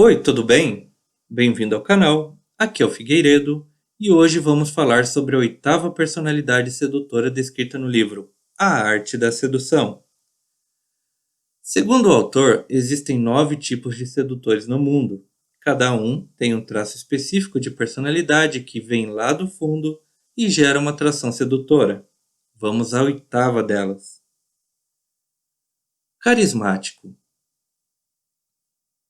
Oi, tudo bem? Bem-vindo ao canal. Aqui é o Figueiredo e hoje vamos falar sobre a oitava personalidade sedutora descrita no livro A Arte da Sedução. Segundo o autor, existem 9 tipos de sedutores no mundo. Cada um tem um traço específico de personalidade que vem lá do fundo e gera uma atração sedutora. Vamos à oitava delas. Carismático.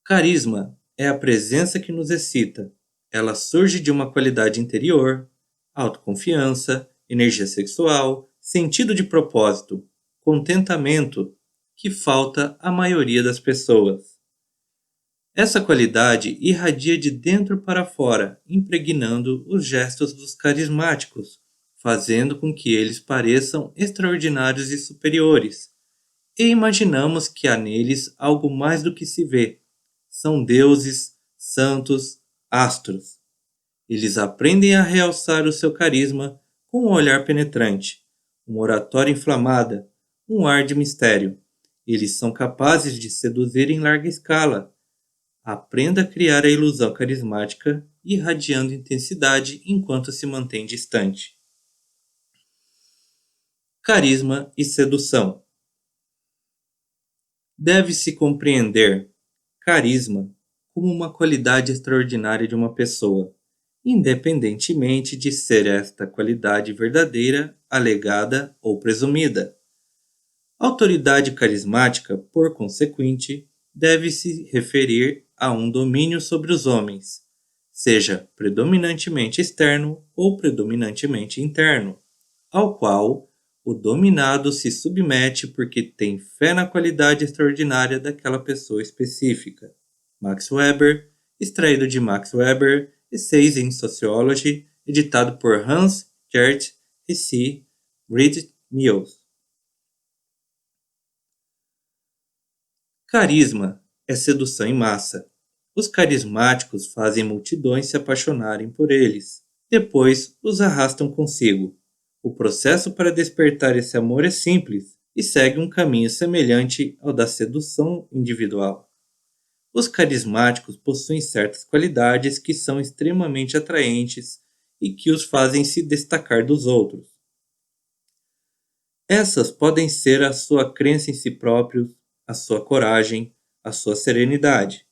Carisma é a presença que nos excita. Ela surge de uma qualidade interior, autoconfiança, energia sexual, sentido de propósito, contentamento, que falta à maioria das pessoas. Essa qualidade irradia de dentro para fora, impregnando os gestos dos carismáticos, fazendo com que eles pareçam extraordinários e superiores. E imaginamos que há neles algo mais do que se vê. São deuses, santos, astros. Eles aprendem a realçar o seu carisma com um olhar penetrante, uma oratória inflamada, um ar de mistério. Eles são capazes de seduzir em larga escala. Aprenda a criar a ilusão carismática, irradiando intensidade enquanto se mantém distante. Carisma e sedução. Deve-se compreender carisma como uma qualidade extraordinária de uma pessoa, independentemente de ser esta qualidade verdadeira, alegada ou presumida. Autoridade carismática, por consequente, deve se referir a um domínio sobre os homens, seja predominantemente externo ou predominantemente interno, ao qual o dominado se submete porque tem fé na qualidade extraordinária daquela pessoa específica. Max Weber, extraído de Max Weber, Essays in Sociology, editado por Hans Gert Hesse Reed Mills. Carisma é sedução em massa. Os carismáticos fazem multidões se apaixonarem por eles. Depois os arrastam consigo. O processo para despertar esse amor é simples e segue um caminho semelhante ao da sedução individual. Os carismáticos possuem certas qualidades que são extremamente atraentes e que os fazem se destacar dos outros. Essas podem ser a sua crença em si próprios, a sua coragem, a sua serenidade.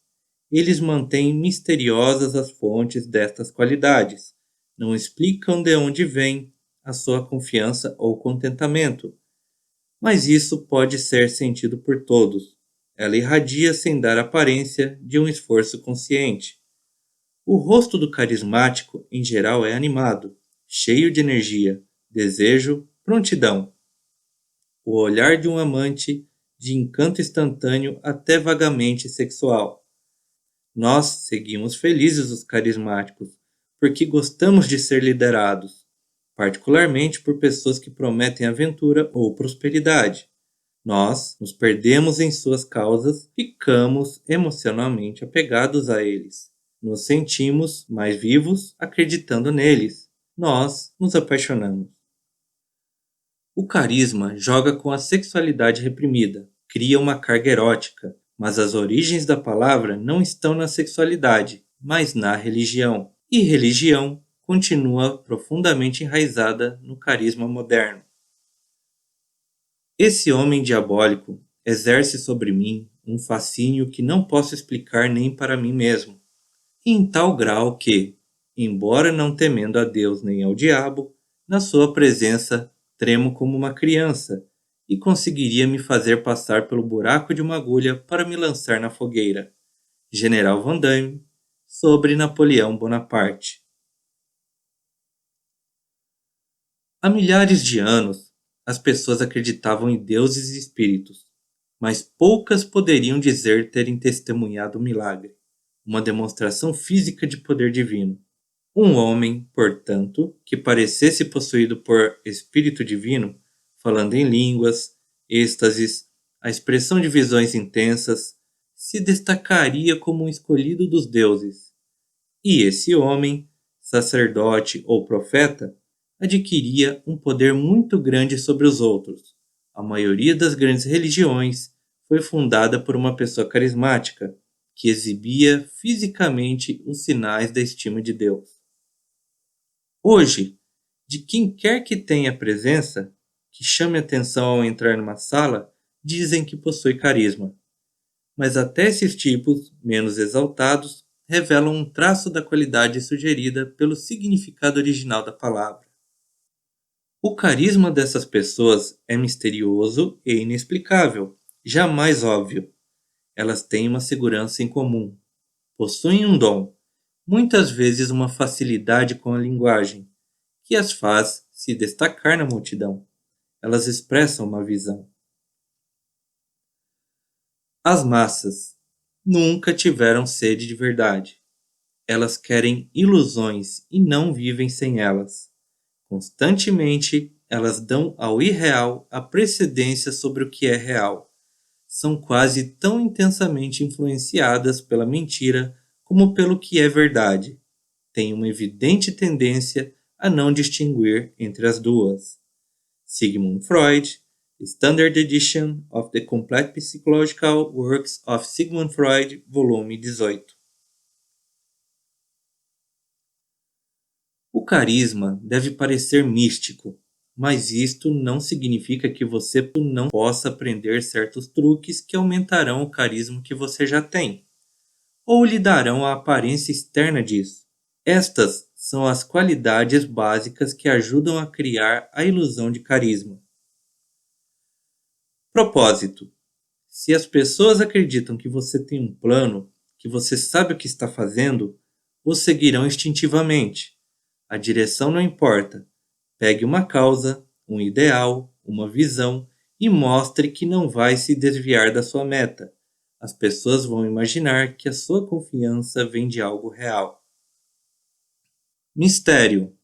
Eles mantêm misteriosas as fontes destas qualidades, não explicam de onde vem a sua confiança ou contentamento, mas isso pode ser sentido por todos. Ela irradia sem dar aparência de um esforço consciente. O rosto do carismático, em geral, é animado, cheio de energia, desejo, prontidão. O olhar de um amante, de encanto instantâneo até vagamente sexual. Nós seguimos felizes os carismáticos, porque gostamos de ser liderados, particularmente por pessoas que prometem aventura ou prosperidade. Nós nos perdemos em suas causas, ficamos emocionalmente apegados a eles. Nos sentimos mais vivos acreditando neles. Nós nos apaixonamos. O carisma joga com a sexualidade reprimida, cria uma carga erótica, mas as origens da palavra não estão na sexualidade, mas na religião. E religião continua profundamente enraizada no carisma moderno. Esse homem diabólico exerce sobre mim um fascínio que não posso explicar nem para mim mesmo, em tal grau que, embora não temendo a Deus nem ao diabo, na sua presença tremo como uma criança e conseguiria me fazer passar pelo buraco de uma agulha para me lançar na fogueira. General Van Damme, sobre Napoleão Bonaparte. Há milhares de anos, as pessoas acreditavam em deuses e espíritos, mas poucas poderiam dizer terem testemunhado um milagre, uma demonstração física de poder divino. Um homem, portanto, que parecesse possuído por espírito divino, falando em línguas, êxtases, a expressão de visões intensas, se destacaria como um escolhido dos deuses. E esse homem, sacerdote ou profeta, adquiria um poder muito grande sobre os outros. A maioria das grandes religiões foi fundada por uma pessoa carismática, que exibia fisicamente os sinais da estima de Deus. Hoje, de quem quer que tenha presença, que chame atenção ao entrar numa sala, dizem que possui carisma. Mas até esses tipos, menos exaltados, revelam um traço da qualidade sugerida pelo significado original da palavra. O carisma dessas pessoas é misterioso e inexplicável, jamais óbvio. Elas têm uma segurança em comum, possuem um dom, muitas vezes uma facilidade com a linguagem, que as faz se destacar na multidão. Elas expressam uma visão. As massas nunca tiveram sede de verdade. Elas querem ilusões e não vivem sem elas. Constantemente, elas dão ao irreal a precedência sobre o que é real. São quase tão intensamente influenciadas pela mentira como pelo que é verdade. Têm uma evidente tendência a não distinguir entre as duas. Sigmund Freud, Standard Edition of the Complete Psychological Works of Sigmund Freud, volume 18. O carisma deve parecer místico, mas isto não significa que você não possa aprender certos truques que aumentarão o carisma que você já tem, ou lhe darão a aparência externa disso. Estas são as qualidades básicas que ajudam a criar a ilusão de carisma. Propósito: se as pessoas acreditam que você tem um plano, que você sabe o que está fazendo, o seguirão instintivamente. A direção não importa. Pegue uma causa, um ideal, uma visão e mostre que não vai se desviar da sua meta. As pessoas vão imaginar que a sua confiança vem de algo real. Mistério: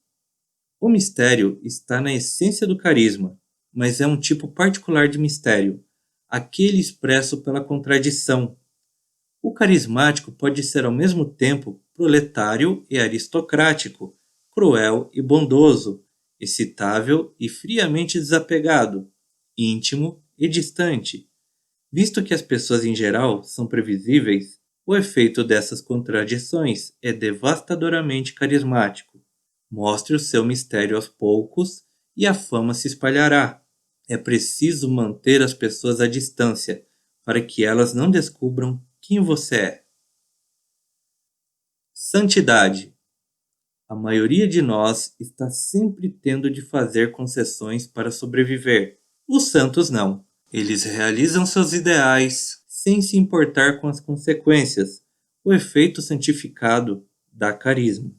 o mistério está na essência do carisma, mas é um tipo particular de mistério, aquele expresso pela contradição. O carismático pode ser ao mesmo tempo proletário e aristocrático, cruel e bondoso, excitável e friamente desapegado, íntimo e distante. Visto que as pessoas em geral são previsíveis, o efeito dessas contradições é devastadoramente carismático. Mostre o seu mistério aos poucos e a fama se espalhará. É preciso manter as pessoas à distância para que elas não descubram quem você é. Santidade: a maioria de nós está sempre tendo de fazer concessões para sobreviver. Os santos não. Eles realizam seus ideais sem se importar com as consequências. O efeito santificado dá carisma.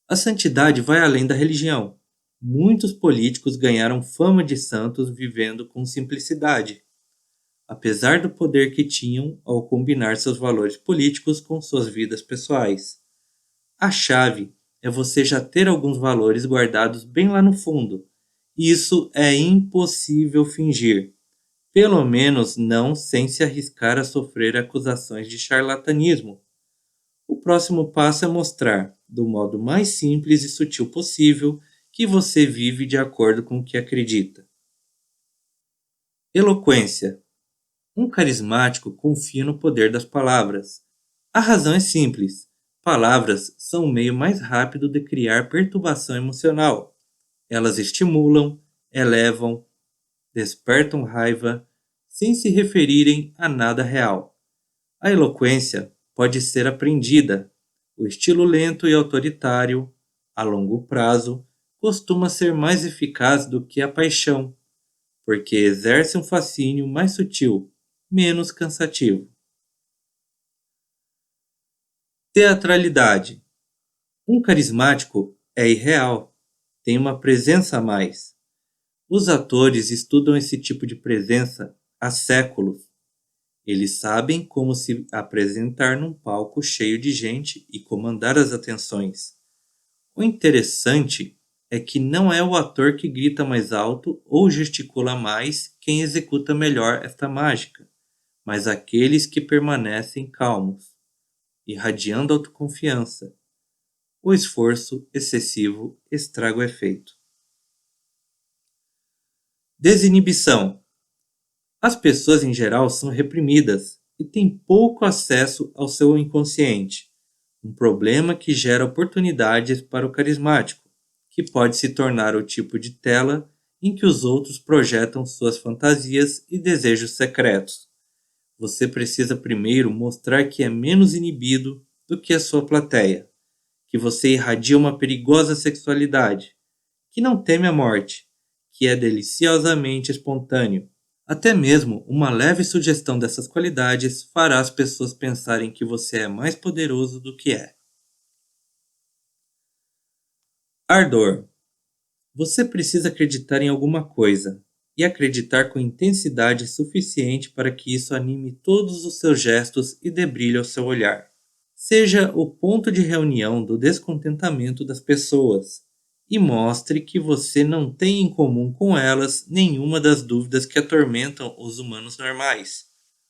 A santidade vai além da religião. Muitos políticos ganharam fama de santos vivendo com simplicidade, apesar do poder que tinham ao combinar seus valores políticos com suas vidas pessoais. A chave é você já ter alguns valores guardados bem lá no fundo. Isso é impossível fingir, pelo menos não sem se arriscar a sofrer acusações de charlatanismo. O próximo passo é mostrar, do modo mais simples e sutil possível, que você vive de acordo com o que acredita. Eloquência: um carismático confia no poder das palavras. A razão é simples. Palavras são o meio mais rápido de criar perturbação emocional. Elas estimulam, elevam, despertam raiva, sem se referirem a nada real. A eloquência pode ser aprendida. O estilo lento e autoritário, a longo prazo, costuma ser mais eficaz do que a paixão, porque exerce um fascínio mais sutil, menos cansativo. Teatralidade: um carismático é irreal, tem uma presença a mais. Os atores estudam esse tipo de presença há séculos. Eles sabem como se apresentar num palco cheio de gente e comandar as atenções. O interessante é que não é o ator que grita mais alto ou gesticula mais quem executa melhor esta mágica, mas aqueles que permanecem calmos, irradiando autoconfiança. O esforço excessivo estraga o efeito. Desinibição: as pessoas em geral são reprimidas, e tem pouco acesso ao seu inconsciente, um problema que gera oportunidades para o carismático, que pode se tornar o tipo de tela em que os outros projetam suas fantasias e desejos secretos. Você precisa primeiro mostrar que é menos inibido do que a sua plateia, que você irradia uma perigosa sexualidade, que não teme a morte, que é deliciosamente espontâneo. Até mesmo uma leve sugestão dessas qualidades fará as pessoas pensarem que você é mais poderoso do que é. Ardor. Você precisa acreditar em alguma coisa, e acreditar com intensidade suficiente para que isso anime todos os seus gestos e dê brilho ao seu olhar. Seja o ponto de reunião do descontentamento das pessoas e mostre que você não tem em comum com elas nenhuma das dúvidas que atormentam os humanos normais.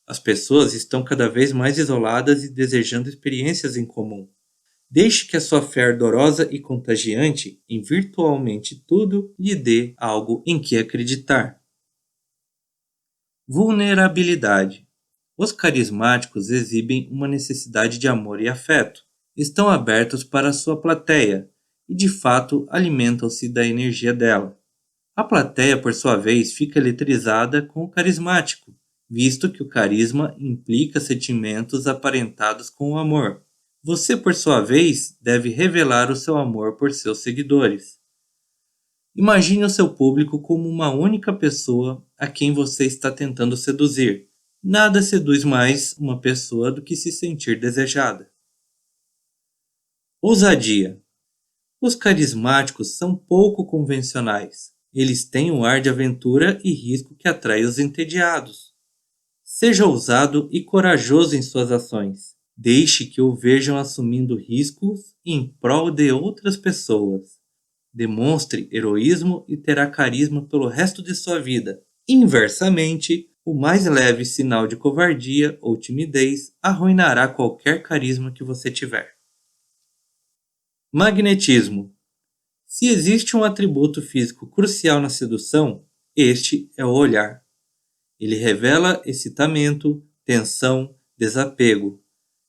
As pessoas estão cada vez mais isoladas e desejando experiências em comum. Deixe que a sua fé ardorosa e contagiante em virtualmente tudo lhe dê algo em que acreditar. Vulnerabilidade. Os carismáticos exibem uma necessidade de amor e afeto. Estão abertos para a sua plateia e, de fato, alimentam-se da energia dela. A plateia, por sua vez, fica eletrizada com o carismático, visto que o carisma implica sentimentos aparentados com o amor. Você, por sua vez, deve revelar o seu amor por seus seguidores. Imagine o seu público como uma única pessoa a quem você está tentando seduzir. Nada seduz mais uma pessoa do que se sentir desejada. Ousadia. Os carismáticos são pouco convencionais. Eles têm um ar de aventura e risco que atrai os entediados. Seja ousado e corajoso em suas ações. Deixe que o vejam assumindo riscos em prol de outras pessoas. Demonstre heroísmo e terá carisma pelo resto de sua vida. Inversamente, o mais leve sinal de covardia ou timidez arruinará qualquer carisma que você tiver. Magnetismo. Se existe um atributo físico crucial na sedução, este é o olhar. Ele revela excitamento, tensão, desapego,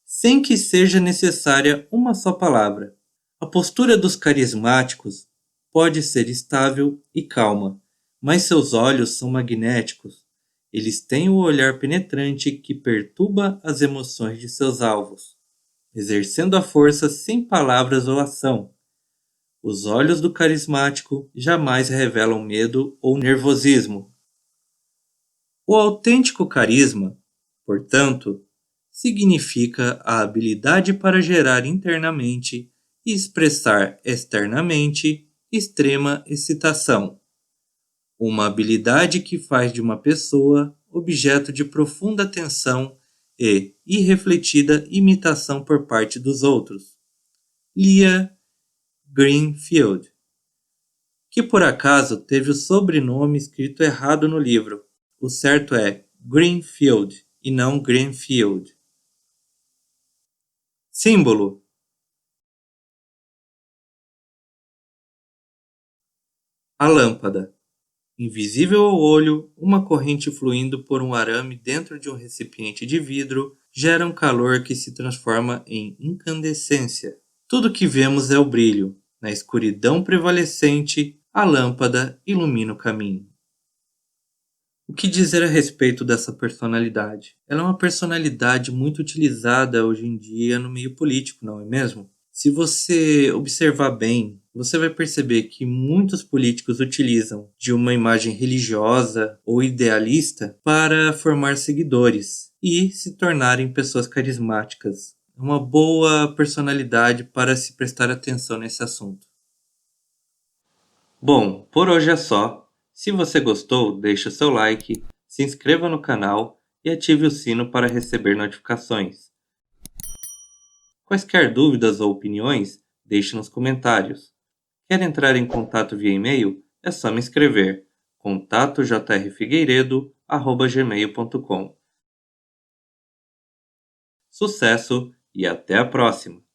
sem que seja necessária uma só palavra. A postura dos carismáticos pode ser estável e calma, mas seus olhos são magnéticos. Eles têm o olhar penetrante que perturba as emoções de seus alvos, exercendo a força sem palavras ou ação. Os olhos do carismático jamais revelam medo ou nervosismo. O autêntico carisma, portanto, significa a habilidade para gerar internamente e expressar externamente extrema excitação. Uma habilidade que faz de uma pessoa objeto de profunda atenção e irrefletida imitação por parte dos outros. Leah Greenfield, que por acaso teve o sobrenome escrito errado no livro. O certo é Greenfield e não Greenfield. Símbolo. A lâmpada. Invisível ao olho, uma corrente fluindo por um arame dentro de um recipiente de vidro gera um calor que se transforma em incandescência. Tudo que vemos é o brilho. Na escuridão prevalecente, a lâmpada ilumina o caminho. O que dizer a respeito dessa personalidade? Ela é uma personalidade muito utilizada hoje em dia no meio político, não é mesmo? Se você observar bem, você vai perceber que muitos políticos utilizam de uma imagem religiosa ou idealista para formar seguidores e se tornarem pessoas carismáticas. É uma boa personalidade para se prestar atenção nesse assunto. Bom, por hoje é só. Se você gostou, deixe o seu like, se inscreva no canal e ative o sino para receber notificações. Quaisquer dúvidas ou opiniões, deixe nos comentários. Quer entrar em contato via e-mail? É só me escrever. contato.jrfigueiredo@gmail.com. Sucesso e até a próxima!